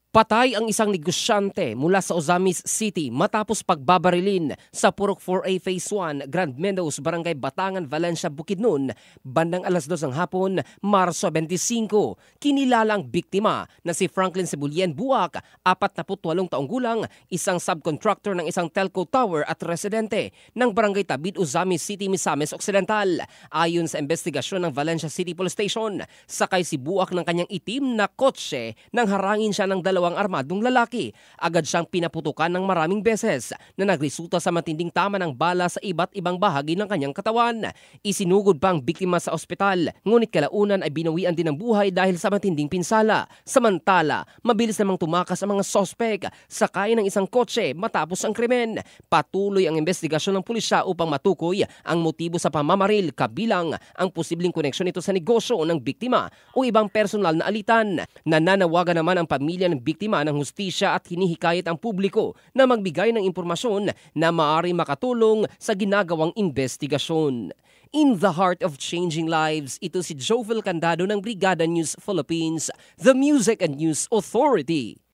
Patay ang isang negosyante mula sa Ozamis City matapos pagbabarilin sa Purok 4A Phase 1, Grand Meadows, Barangay Batangan, Valencia, Bukidnon, bandang alas 2 ng hapon, Marso 25. Kinilala ang biktima na si Franklin Cebulien Buak, 48 taong gulang, isang subcontractor ng isang telco tower at residente ng Barangay Tabid, Ozamis City, Misamis Occidental. Ayon sa investigasyon ng Valencia City Police Station, sakay si Buak ng kanyang itim na kotse nang harangin siya ng dalawang armadong lalaki. Agad siyang pinaputukan ng maraming beses na nagresulta sa matinding tama ng bala sa iba't ibang bahagi ng kanyang katawan. Isinugod pa ang biktima sa ospital, ngunit kalaunan ay binawian din ng buhay dahil sa matinding pinsala. Samantala, mabilis namang tumakas ang mga sospek sakay ng isang kotse matapos ang krimen. Patuloy ang investigasyon ng pulisya upang matukoy ang motibo sa pamamaril, kabilang ang posibleng koneksyon nito sa negosyo ng biktima o ibang personal na alitan. Nananawagan naman ang pamilya ng biktima ng hustisya at hinihikayat ang publiko na magbigay ng impormasyon na maaari makatulong sa ginagawang investigasyon. In the heart of changing lives, ito si Jovel Candado ng Brigada News Philippines, the Music and News Authority.